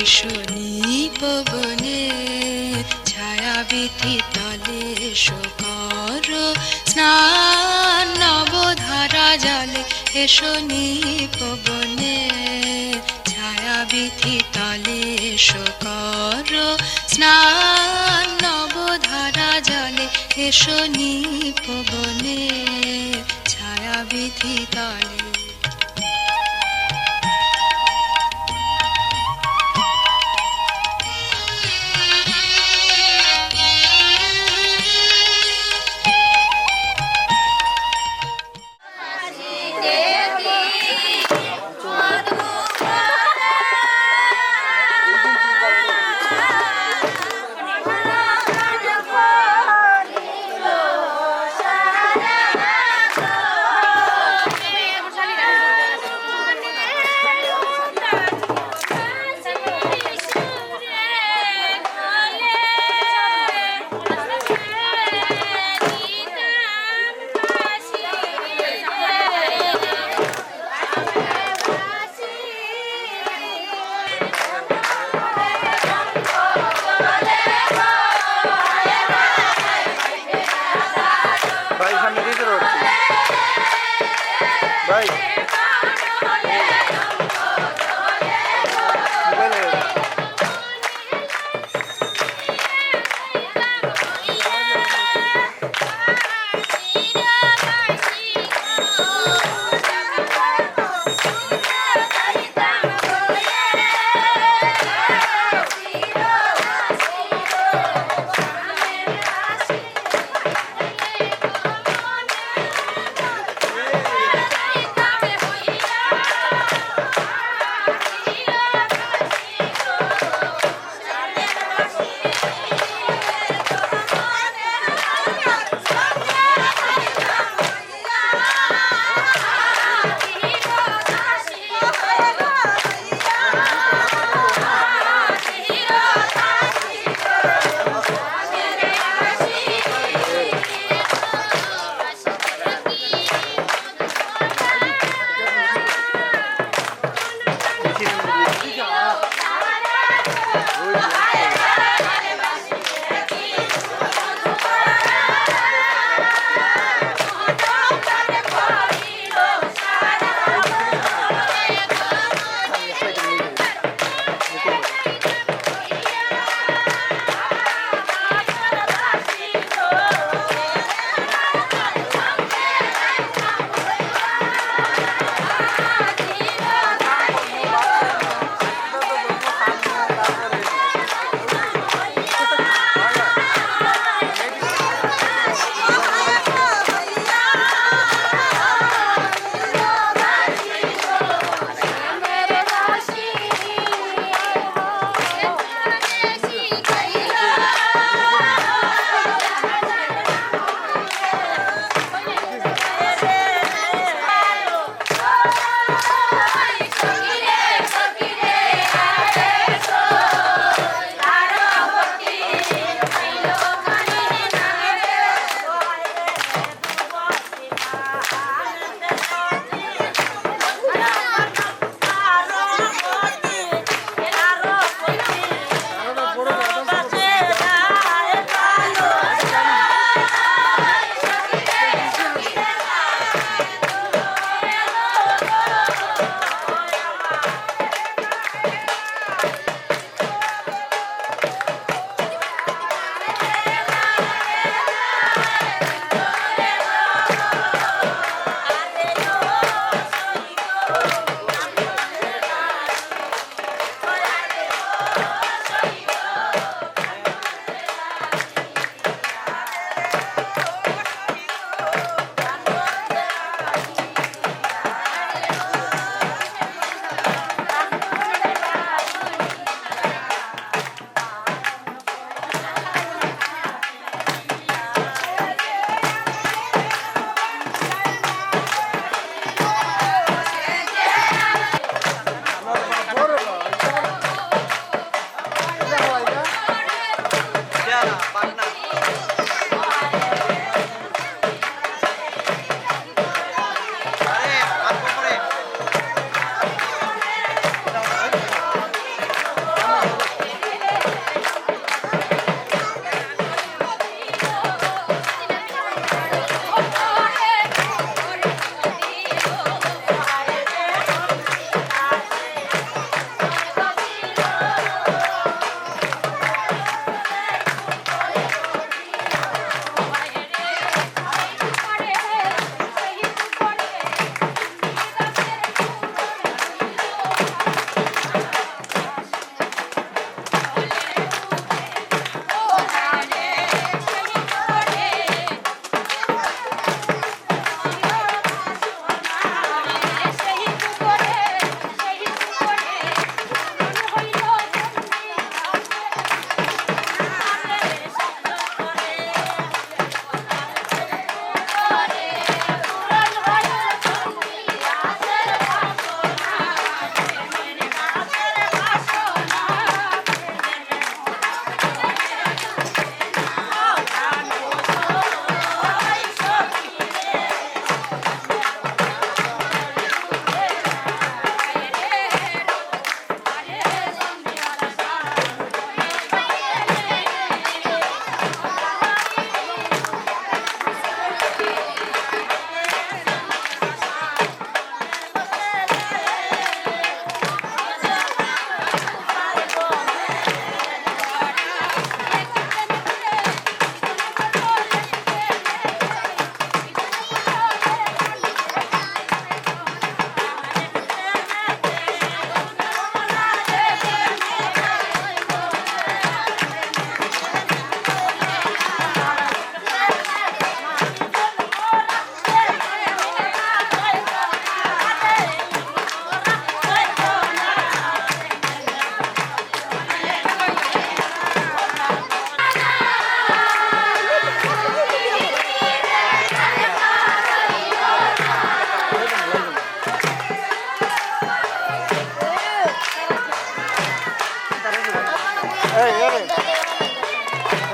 শনি পবনে ছায়াবিধি তলে শোকর স্নান নবধারা জলে হে শনি পবনে ছায়াবিধি তলে শোকর স্নান নবধারা জলে হে শনি পবনে ছায়াবিধি তলে।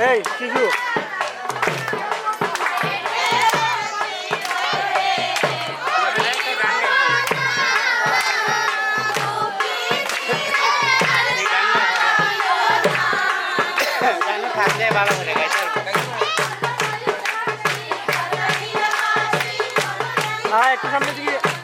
এই শিশু থাকলে ভালো করে গাইতে হ্যাঁ একটু সামনে দিকে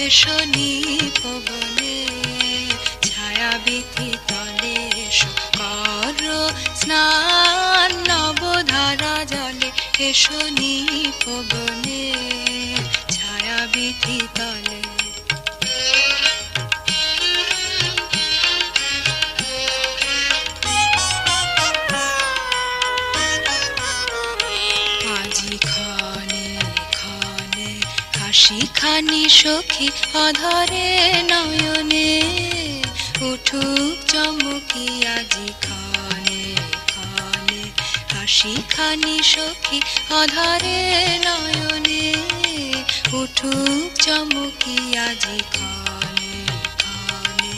এসো নিপবনে ছায়া বিথি তলে এসো করো স্নান নবধারা জলে এসো নিপবনে ছায়া বিথি তলে আজি ক্ষণে ক্ষণে হাসি খানি সখী অধরে নয়নে উঠুক চমকি আজি ক্ষণে ক্ষণে হাসি খানি সখী অধরে নয়নে উঠুক চমকি আজি ক্ষণে ক্ষণে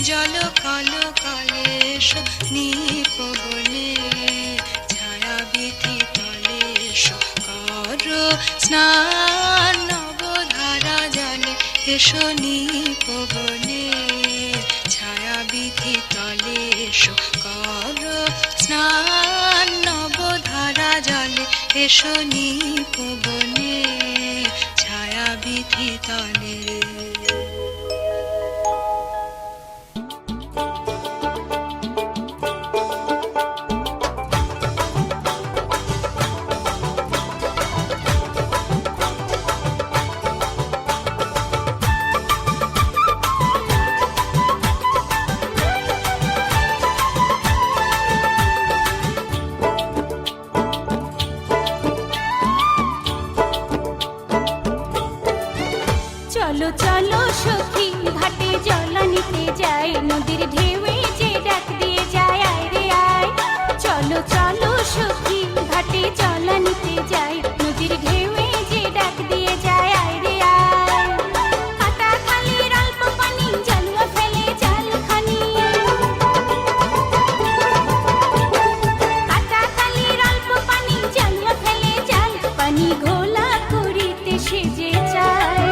জল কালো কালে এসো নিপবনে ছায়া বিথি তলে এসো করো স্নান নবধারা জলে এসো নিপবনে ছায়া বিথি তলে এসো করো স্নান নবধারা জলে এসো নিপবনে ছায়া বিথি তলে চলো চলো সখী ঘাটে জল নিতে যাই নদীর ঢেউয়ে যে ডাক দিয়ে যায় আয় রে আয় চলো চলো সখী ঘাটে জল নিতে যাই নদীর ঢেউয়ে যে ডাক দিয়ে যায় আয় রে আয় কাটা খালির অল্প পানি জালুয়া ফেলে জাল খানি কাটা খালির অল্প পানি জালুয়া ফেলে জাল পানি ঘোলা করিতে সেজে চায়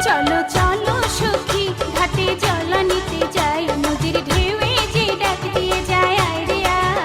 চলো চলো সখী ঘাটে জল নিতে যাই নদীর ঢেউয়ে যে ডাক দিয়ে যায় আয় রে আয়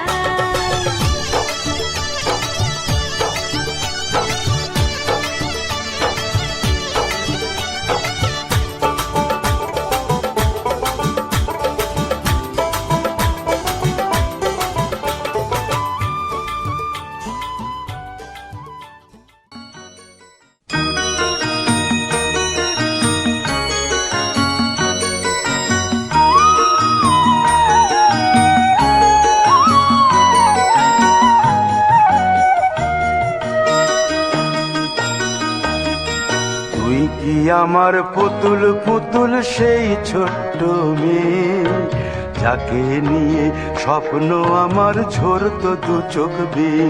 আমার পুতুল পুতুল সেই ছোট্ট মেয়ে, যাকে নিয়ে স্বপ্ন আমার ঝরতো দু চোখ বেয়ে।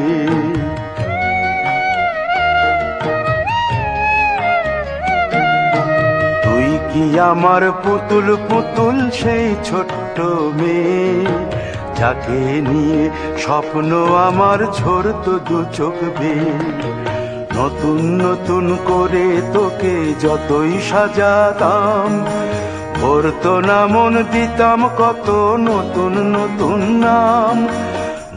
তুই কি আমার পুতুল পুতুল সেই ছোট্ট মেয়ে, যাকে নিয়ে স্বপ্ন আমার ঝরতো দু চোখ বেয়ে। নতুন নতুন করে তোকে যতই সাজাতাম, ভরতো না মন, দিতাম কত নতুন নতুন নাম।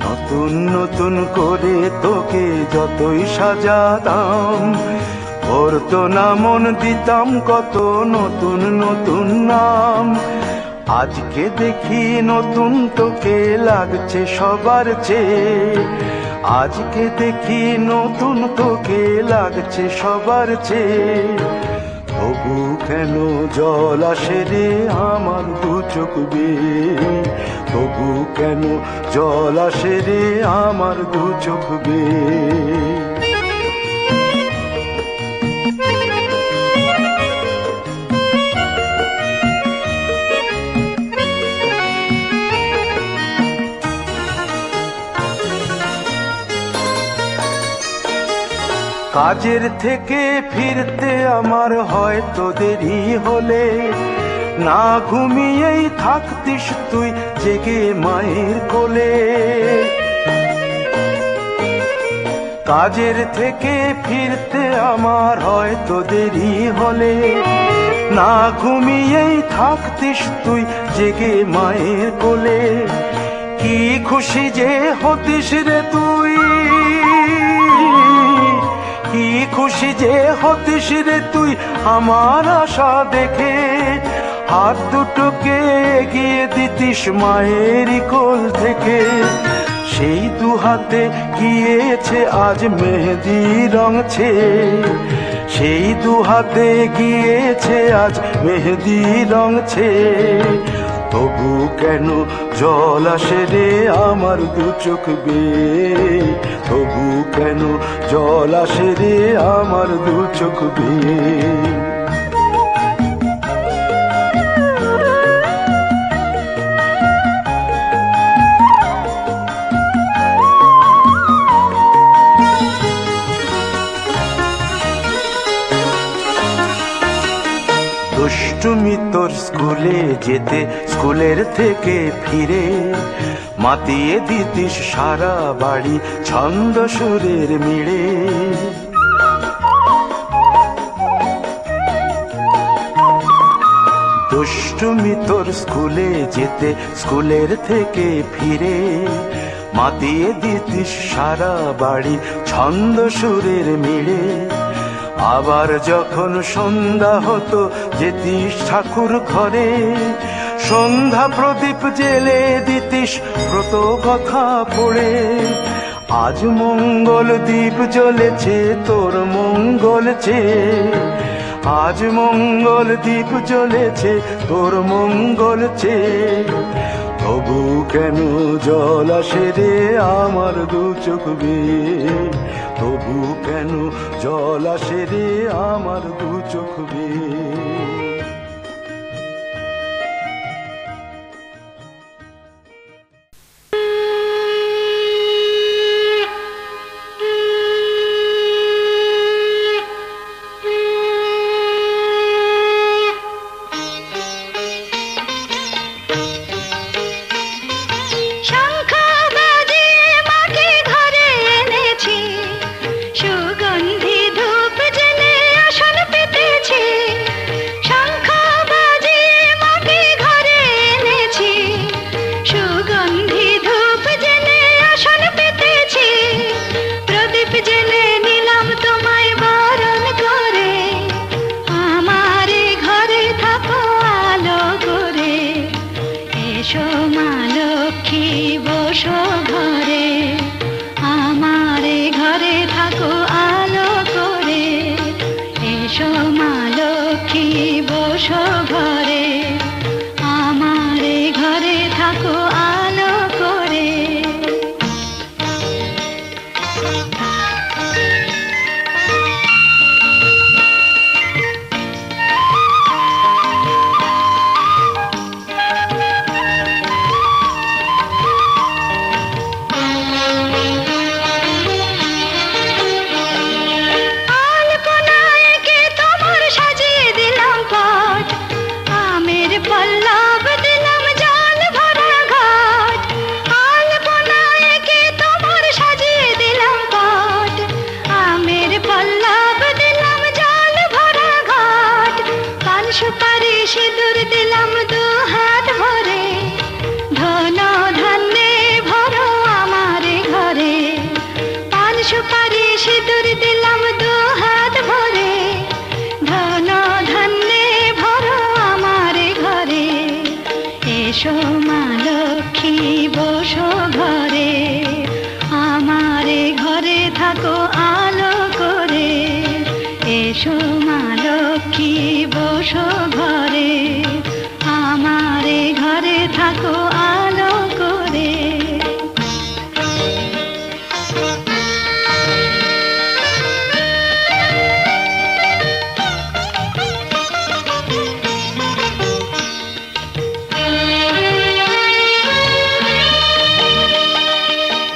নতুন নতুন করে তোকে যতই সাজাতাম, ভরতো না মন, দিতাম কত নতুন নতুন নাম। আজকে দেখি নতুন তোকে লাগছে সবার চেয়ে, আজকে দেখি নতুন তোকে লাগছে সবার চেয়ে। তবু কেন জল আসে রে আমার দু চোখ বেয়ে, তবু কেন জল আসে রে আমার দু চোখ বেয়ে। কাজের থেকে ফিরতে আমার হয়তো দেরি হলে, না ঘুমিয়েই থাকতিস তুই জেগে মায়ের কোলে। কাজের থেকে ফিরতে আমার হয়তো দেরি হলে, না ঘুমিয়েই থাকতিস তুই জেগে মায়ের কোলে। কি খুশি যে হতিস রে তুই, কি খুশি যে হতিস রে তুই আমার আশা দেখে। হাত দুটোকে এগিয়ে দিতিস মায়েরই কোল থেকে, সেই দু হাতে গিয়েছে আজ মেহেদি রঙছে, সেই দু হাতে গিয়েছে আজ মেহেদি রঙছে। তবু কেন জল আসে রে আমার দু চোখ বেয়ে, তবু কেন জল আসে রে আমার দু চোখ বেয়ে। দুষ্টুমি তোর স্কুলে যেতে, স্কুলের থেকে ফিরে মাতিয়ে দিতিস সারা বাড়ি ছন্দ সুরের মিড়ে। দুষ্টুমি তোর স্কুলে যেতে, স্কুলের থেকে ফিরে মাতিয়ে দিতিস সারা বাড়ি ছন্দ সুরের মিড়ে। আবার যখন সন্ধ্যা হতো যেতিস ঠাকুর ঘরে, সন্ধ্যা প্রদীপ জেলে দিতিস ব্রত কথা পড়ে। আজ মঙ্গল দ্বীপ জ্বলেছে তোর মঙ্গল চেয়ে, আজ মঙ্গল দ্বীপ জ্বলেছে তোর মঙ্গল চেয়ে। তবু কেন জল আসে রে আমার দু চোখ বেয়ে, তবু কেন জল আসে রে আমার দু চোখ বেয়ে। মা লক্ষ্মী বসো ঘরে, আমারে ঘরে থাকো আলো করে। এসো মা লক্ষ্মী বসো ঘরে, আমারে ঘরে থাকো আলো করে।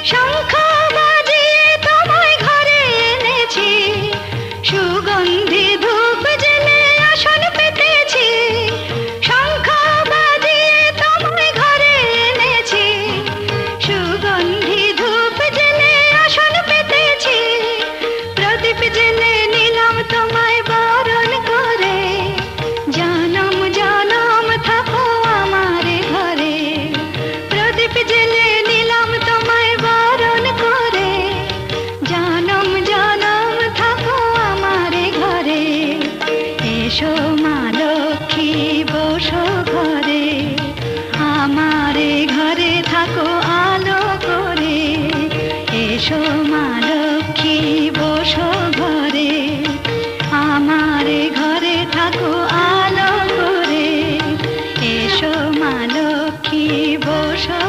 শঙ্খ বাজিয়ে তোমায় ঘরে এনেছি, সুগন্ধি ধূপ জেলে আসন পেতেছি। শঙ্খ বাজিয়ে তোমায় ঘরে এনেছি, সুগন্ধি ধূপ জেলে আসন পেতেছি। প্রদীপ জেলে নিলাম তোমায় বরণ করে, জনম জনম থাকো আমারে ঘরে। প্রদীপ জেলে নিলাম তোমায় বরণ করে, জনম জনম থাকো আমারে ঘরে। এসো মা লক্ষ্মী বসো ঘরে, আমারে ঘরে থাকো আলো করে। এসো মা লক্ষ্মী বসো ঘরে, আমারে ঘরে থাকো আলো করে। এসো মা লক্ষ্মী বসো